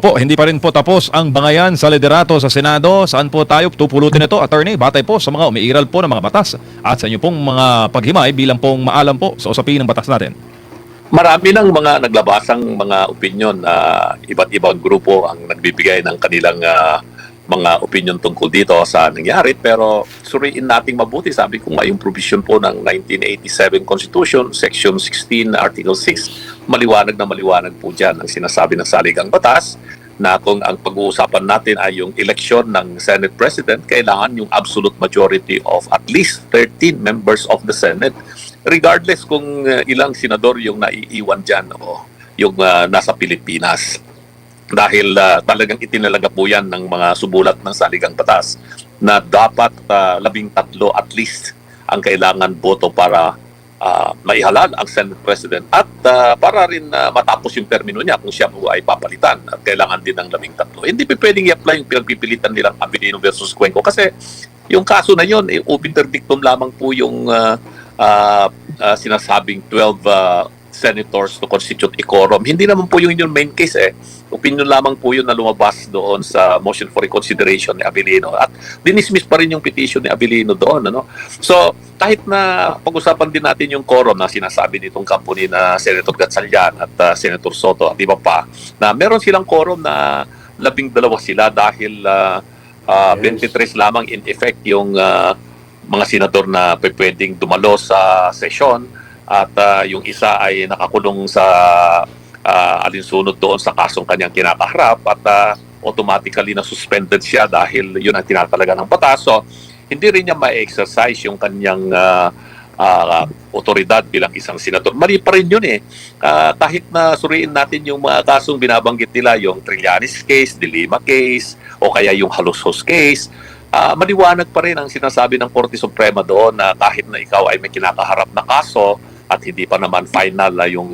Po, hindi pa rin po tapos ang bangayan sa liderato sa Senado. Saan po tayo tupulutin ito, attorney? Batay po sa mga umiiral po ng mga batas at sa inyo pong mga paghimay bilang pong maalam po sa usapin ng batas natin. Marami ng mga naglabasang mga opinion na iba't ibang grupo ang nagbibigay ng kanilang mga opinion tungkol dito sa nangyari, pero suriin nating mabuti. Sabi ko nga, yung provision po ng 1987 Constitution, Section 16, Article 6, maliwanag na maliwanag po dyan ang sinasabi ng saligang batas na kung ang pag-uusapan natin ay yung election ng Senate President, kailangan yung absolute majority of at least 13 members of the Senate, regardless kung ilang senador yung naiiwan dyan o yung nasa Pilipinas. Dahil talagang itinalaga po yan ng mga subulat ng saligang batas na dapat 13 at least ang kailangan boto para maihalal ang Senate President at para rin matapos yung termino niya kung siya po ay papalitan at kailangan din ng 13. Hindi pa pwedeng i-apply yung pinagpipilitan nilang Abilino versus Cuenco kasi yung kaso na yun, interdictum lamang po yung sinasabing 12 senators to constitute a quorum. Hindi naman po yung main case Opinion lamang po yun na lumabas doon sa motion for reconsideration ni Abilino at dinismiss pa rin yung petition ni Abilino doon. So kahit na pag-usapan din natin yung quorum na sinasabi nitong company na Senator Gatchalian at Senator Soto at iba pa, na meron silang quorum na 12 sila dahil 23 lamang in effect yung mga senador na pwedeng dumalo sa sesyon at yung isa ay nakakulong sa alinsunod doon sa kasong kanyang kinakaharap at automatically na suspended siya dahil yun ang tinatalaga ng batas. So hindi rin niya ma-exercise yung kanyang otoridad bilang isang senador. Mali pa rin yun kahit na suriin natin yung mga kasong binabanggit nila, yung Trillanes case, De Lima case, o kaya yung Halusos case, maliwanag pa rin ang sinasabi ng Korte Suprema doon na kahit na ikaw ay may kinakaharap na kaso at hindi pa naman final yung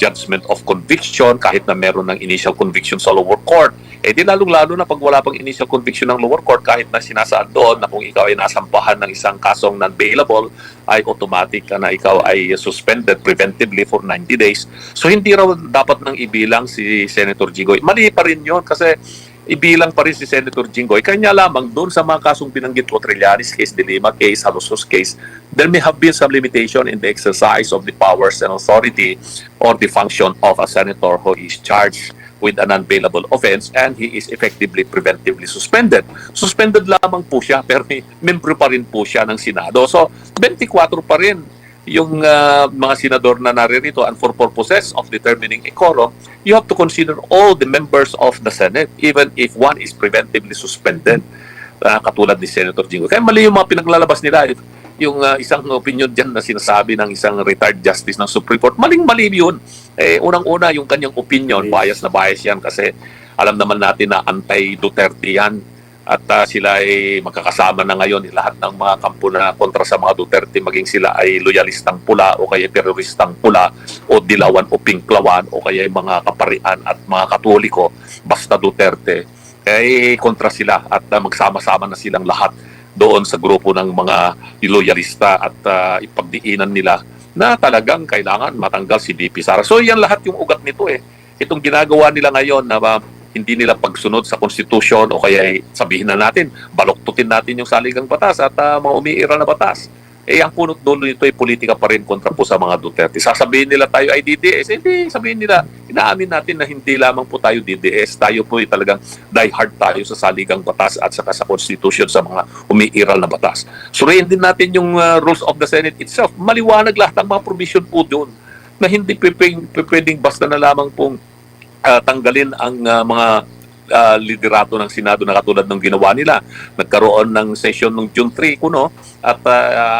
judgment of conviction, kahit na meron ng initial conviction sa lower court, di lalong-lalo na pag wala pang initial conviction ng lower court, kahit na sinasaad doon na kung ikaw ay nasampahan ng isang kasong non-bailable, ay automatic na ikaw ay suspended preventively for 90 days. So hindi raw dapat nang ibilang si Senator Jinggoy. Mali pa rin yun kasi ibilang pa rin si Senator Jinggoy. Kanya lamang doon sa mga kasong binanggit ko, Trillanes case, De Lima case, Halusos case, there may have been some limitation in the exercise of the powers and authority or the function of a senator who is charged with an unbailable offense and he is effectively preventively suspended. Suspended lamang po siya pero membro pa rin po siya ng Senado. So 24 pa rin yung mga senador na naririto, and for purposes of determining a quorum, you have to consider all the members of the Senate, even if one is preventively suspended, katulad ni Senator Jinggoy. Kaya mali yung mga pinaglalabas nila. Yung isang opinion dyan na sinasabi ng isang retired justice ng Supreme Court, maling-mali yun. Unang-una, yung kanyang opinion, bias na bias yan kasi alam naman natin na anti-Duterte yan. At sila ay magkakasama na ngayon lahat ng mga kampo na kontra sa mga Duterte, maging sila ay loyalistang pula o kaya teroristang pula o dilawan o pinklawan o kaya mga kaparian at mga Katoliko, basta Duterte, ay kontra sila at magsama-sama na silang lahat doon sa grupo ng mga loyalista at ipagdiinan nila na talagang kailangan matanggal si VP Sara. So yan lahat yung ugat nito Itong ginagawa nila ngayon na hindi nila pagsunod sa konstitusyon o kaya sabihin na natin, baluktutin natin yung saligang batas at mga umiiral na batas. Ang punot dulo nito ay politika pa rin kontra po sa mga Duterte. Sasabihin nila tayo ay DDS. Hindi, sabihin nila, inaamin natin na hindi lamang po tayo DDS. Tayo po ay talagang die hard tayo sa saligang batas at saka sa konstitusyon sa mga umiiral na batas. Suriin din natin yung rules of the Senate itself. Maliwanag lahat ang mga provision po doon na hindi pwedeng basta na lamang pong tanggalin ang mga liderato ng Senado na katulad ng ginawa nila. Nagkaroon ng session ng June 3 kuno at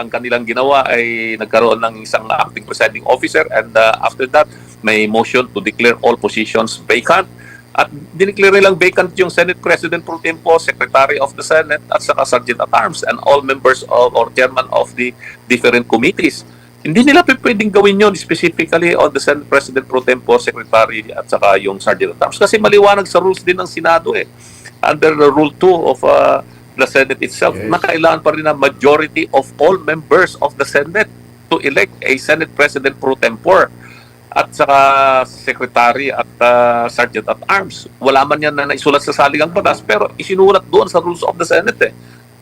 ang kanilang ginawa ay nagkaroon ng isang acting presiding officer and after that may motion to declare all positions vacant at dineclare lang vacant yung Senate President pro tempore, Secretary of the Senate at saka Sergeant at Arms and all members of or chairman of the different committees. Hindi nila pwedeng gawin yun specifically on the Senate President pro tempore, Secretary at saka yung Sergeant at Arms kasi maliwanag sa rules din ng Senado under the Rule 2 of the Senate itself na kailangan pa rin na majority of all members of the Senate to elect a Senate President pro tempore. at saka secretary at sergeant at arms. Wala man yan na naisulat sa saligang batas pero isinulat doon sa rules of the Senate eh.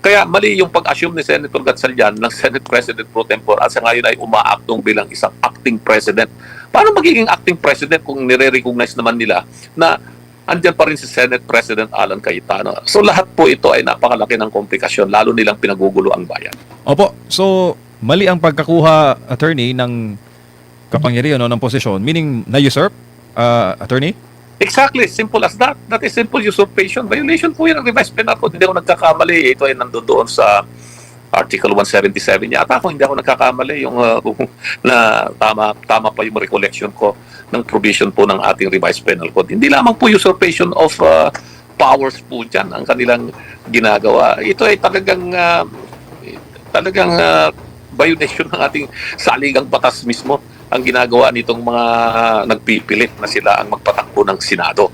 Kaya mali yung pag-assume ni Senator Gatchalian ng Senate President pro tempore at sa ngayon ay umaaktong bilang isang acting president. Paano magiging acting president kung nire-recognize naman nila na andyan pa rin si Senate President Alan Cayetano? So lahat po ito ay napakalaki ng komplikasyon, lalo nilang pinagugulo ang bayan. Opo, so mali ang pagkakuha, attorney, ng kapangyarihan o ng posisyon, meaning na-usurp, attorney? Exactly, simple as that. That is simple usurpation. Violation po yan ng revised penal code. Hindi ako nagkakamali. Ito ay nandoon sa Article 177 yata ako. Hindi ako nagkakamali yung na tama pa yung recollection ko ng provision po ng ating revised penal code. Hindi lamang po usurpation of powers po dyan ang kanilang ginagawa. Ito ay talagang violation ng ating saligang batas mismo ang ginagawa nitong mga nagpipilit na sila ang magpatakbo ng Senado.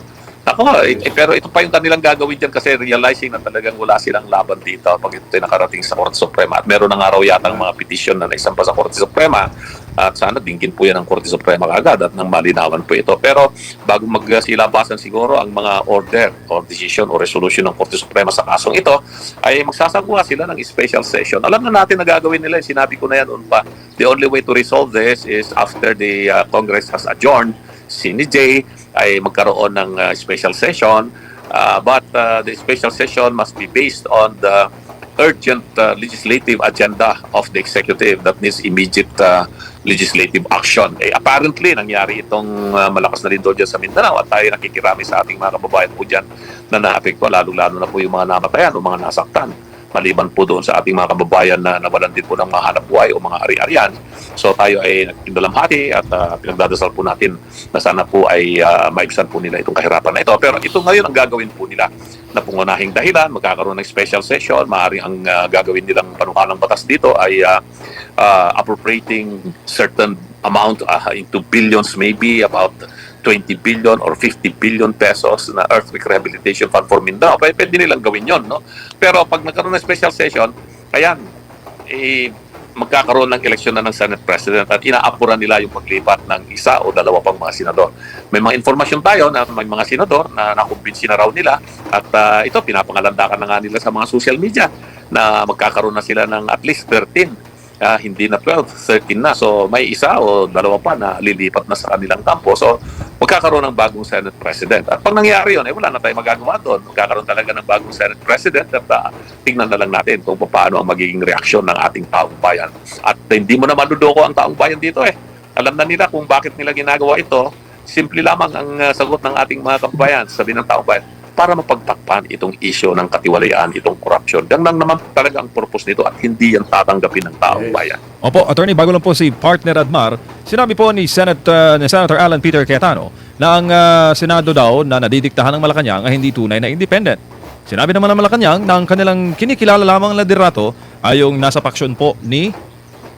Ako, pero ito pa yung kanilang gagawin dyan kasi realizing na talagang wala silang laban dito pag ito ay nakarating sa Korte Suprema. At meron na nga raw yata mga petition na naisampa sa Korte Suprema at sana dinggin po yan ng Korte Suprema kagad at nang malinawan po ito. Pero bago magsilabasan siguro ang mga order or decision o resolution ng Korte Suprema sa kasong ito, ay magsasagawa sila ng special session. Alam na natin na gagawin nila, sinabi ko na yan noon pa. The only way to resolve this is after the Congress has adjourned, CNJ ay magkaroon ng special session, but the special session must be based on the urgent legislative agenda of the executive that needs immediate legislative action. Apparently, nangyari itong malakas na lindol dyan sa Mindanao at tayo nakikirami sa ating mga kababayan po dyan na naapekto, lalo-lalo na po yung mga namatayan o mga nasaktan. Maliban po doon sa ating mga kababayan na nawalan din po ng mga hanap buhay o mga ari-arian. So tayo ay nagdalamhati at pinagdadasal po natin na sana po ay maibsan po nila itong kahirapan na ito. Pero ito ngayon ang gagawin po nila na pangunahing dahilan, magkakaroon ng special session, maaaring ang gagawin nilang panukalang batas dito ay appropriating certain amount into billions, maybe about 20 billion or 50 billion pesos na earthquake rehabilitation fund for Mindanao. Pwede nilang gawin yon, no? Pero pag nagkaroon ng special session, ayan, magkakaroon ng eleksyon na ng Senate President at inaapuran nila yung paglipat ng isa o dalawa pang mga senador. May mga informasyon tayo na may mga senador na nakumbinsi na raw nila at ito pinapangalandakan na nga nila sa mga social media na magkakaroon na sila ng at least 13. Hindi na 12, 13 na. So may isa o dalawa pa na lilipat na sa kanilang kampo. So magkakaroon ng bagong Senate President. At pag nangyari yun, wala na tayong magagawa doon. Magkakaroon talaga ng bagong Senate President at tingnan na lang natin kung paano ang magiging reaksyon ng ating taong bayan. At hindi mo na madudoko ang taong bayan dito eh. Alam na nila kung bakit nila ginagawa ito. Simple lamang ang sagot ng ating mga kababayan, sabi ng taong bayan, para mapagtakpan itong issue ng katiwalaan, itong corruption. Yan lang naman talaga ang purpose nito at hindi yan tatanggapin ng taong bayan. Opo, attorney, bago lang po si partner Admar, sinabi po ni Senator Alan Peter Cayetano na ang Senado daw na nadidiktahan ng Malacanang ay hindi tunay na independent. Sinabi naman ng Malacanang na ang kanilang kinikilala lamang na liderato ay yung nasa paksyon po ni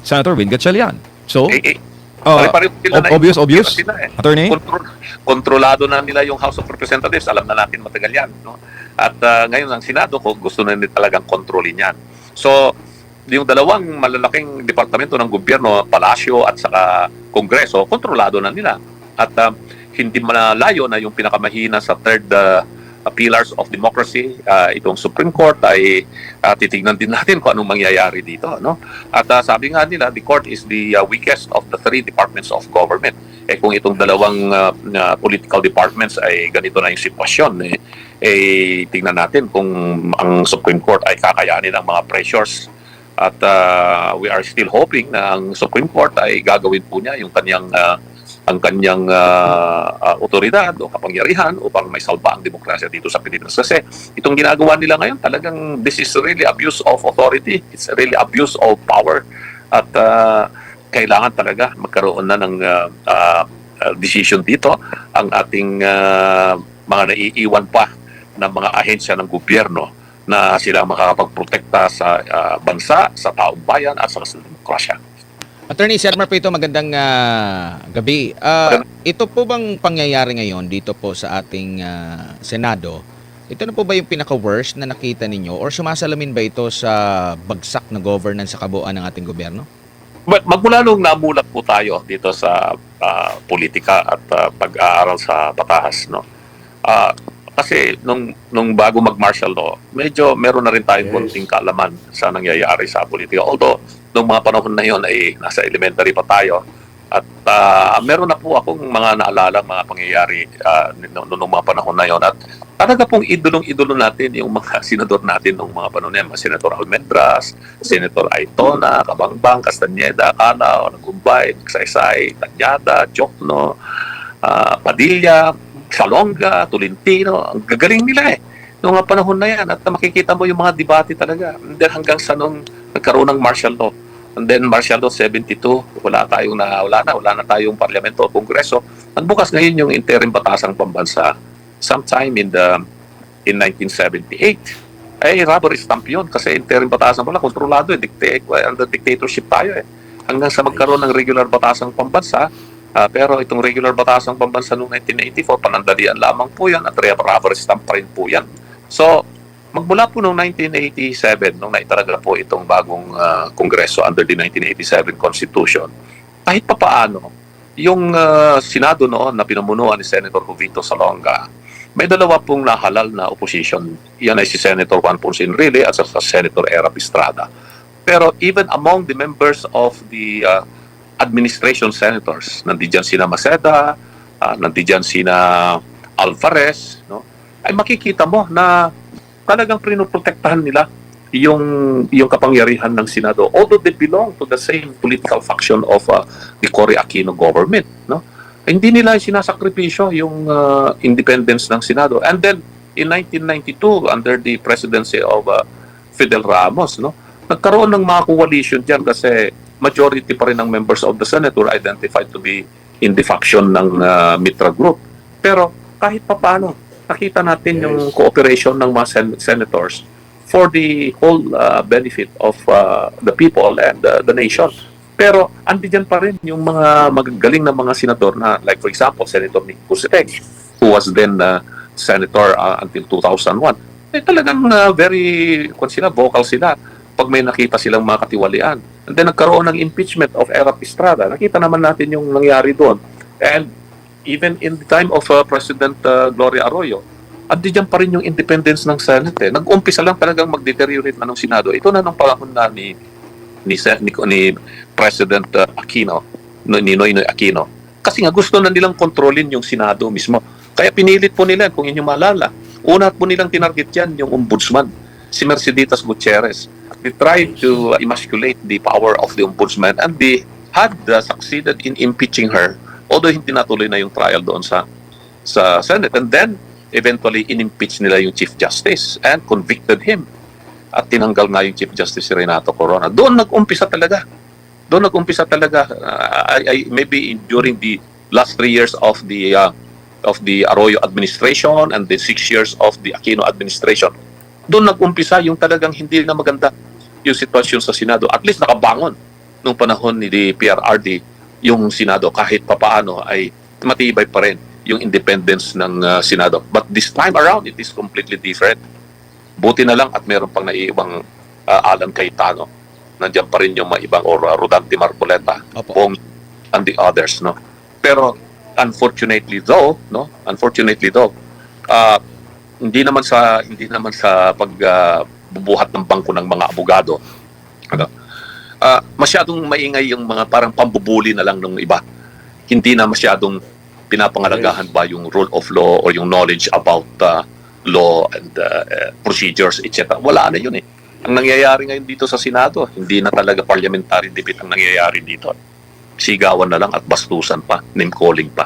Senator Win Gatchalian. So, obvious, attorney? Kontrolado na nila yung House of Representatives. Alam na natin matagal yan. No? At ngayon ang Senado, gusto na nila talagang kontrolin yan. So, yung dalawang malalaking departamento ng gobyerno, Palasyo at saka Kongreso, kontrolado na nila. At hindi malayo na yung pinakamahina sa third pillars of democracy, itong Supreme Court ay titignan din natin kung anong mangyayari dito, no? At sabi nga nila, the court is the weakest of the three departments of government. Kung itong dalawang political departments ay ganito na yung sitwasyon, tingnan natin kung ang Supreme Court ay kakayanin ang mga pressures. At we are still hoping na ang Supreme Court ay gagawin po niya yung ang kanyang otoridad o kapangyarihan upang may salba ang demokrasya dito sa Pilipinas. Kasi itong ginagawa nila ngayon, talagang this is really abuse of authority. It's really abuse of power. At kailangan talaga magkaroon na ng decision dito ang ating mga naiiwan pa ng mga ahensya ng gobyerno na sila makakapagprotekta sa bansa, sa taong bayan at sa demokrasya. Attorney Sermar po ito, magandang gabi. Ito po bang pangyayari ngayon dito po sa ating Senado, ito na po ba yung pinaka-worst na nakita ninyo or sumasalamin ba ito sa bagsak na governance sa kabuuan ng ating gobyerno? But magmula nung namulat po tayo dito sa politika at pag-aaral sa batas, no. Kasi nung bago mag-martial law, medyo meron na rin tayong konting kaalaman sa nangyayari sa politika. Although nung mga panahon na yon ay nasa elementary pa tayo, at meron na po akong mga naalalang mga pangyayari nung mga panahon na yon. At talaga pong idolong-idolo natin yung mga senador natin nung mga panahon na yan. Mga Senator Almendras, Senator Aitona, Kabangbang, Castañeda, Calao, Nagumbay, Saysay, Tanyada, Jokno, Padilla, Salonga, Tolentino. Ang gagaling nila noong mga panahon na yan. At makikita mo yung mga debate talaga. And then hanggang sa nung nagkaroon ng martial law. And then martial law 72, wala na tayong parlamento o kongreso. Nagbukas ngayon yung interim batasang pambansa sometime in 1978. Ay rubber stamp yun kasi interim batasan pala kontrolado under dictatorship tayo hanggang sa magkaroon ng regular batasang pambansa. Pero itong regular batasang pambansa noong 1984 panandalian lamang po yan at rubber stamp pa rin po yan. So magmula po noong 1987, nung naitalaga po itong bagong kongreso under the 1987 Constitution, kahit papaano, yung Senado noon na pinamunuan ni Senator Jovito Salonga, may dalawa pong nahalal na opposition. Yan ay si Senator Juan Ponce Enrile at sa Senator Erap Estrada. Pero even among the members of the administration senators, nandiyan sina Maceda, nandiyan sina Alvarez, no? Ay makikita mo na talagang pinoprotektahan nila yung kapangyarihan ng Senado, although they belong to the same political faction of the Cory Aquino government, no? Hindi nila sinasakripisyo yung independence ng Senado. And then in 1992 under the presidency of Fidel Ramos, no, nagkaroon ng mga coalition diyan kasi majority pa rin ng members of the Senate were identified to be in the faction ng Mitra group. Pero kahit papaano nakita natin yung cooperation ng mga senators for the whole benefit of the people and the nation. Pero andiyan pa rin yung mga magagaling na mga senador na like for example Senator Nick Cusitec, who was then senator until 2001. Talagang very vocal sila pag may nakita silang mga katiwalian. And then nagkaroon ng impeachment of Erap Estrada. Nakita naman natin yung nangyari doon. And even in the time of President Gloria Arroyo, andiyan pa rin yung independence ng Senate. Nag-umpisa lang talagang mag-deteriorate na ng Senado. Ito na nung panahon na ni President Aquino, ni Noynoy Aquino. Kasi nga gusto na nilang kontrolin yung Senado mismo. Kaya pinilit po nila, kung inyong maalala, una po nilang tinarget yan yung ombudsman, si Merceditas Gutierrez. They tried to emasculate the power of the ombudsman and they had succeeded in impeaching her, although hindi natuloy na yung trial doon sa Senate. And then, eventually, in-impeach nila yung Chief Justice and convicted him. At tinanggal nga yung Chief Justice si Renato Corona. Doon nag-umpisa talaga. Maybe during the last 3 years of the Arroyo administration and the 6 years of the Aquino administration. Doon nag-umpisa yung talagang hindi na maganda yung sitwasyon sa Senado. At least nakabangon nung panahon ni PRRD yung Senado kahit papaano ay matibay pa rin yung independence ng Senado. But this time around, it is completely different. Buti na lang at meron pang naiibang Alan Cayetano. Nandiyan pa rin yung mga ibang Rodante Marcoleta, Bong, and the others, no. Pero unfortunately though, hindi naman sa pagbubuhat ng bangko ng mga abogado. Masyadong maingay yung mga parang pambubuli na lang ng iba. Hindi na masyadong pinapangalagahan ba yung rule of law or yung knowledge about law and procedures, etc. Wala na yun eh. Ang nangyayari ngayon dito sa Senado, hindi na talaga parliamentary debate ang nangyayari dito. Sigawan na lang at bastusan pa, name calling pa.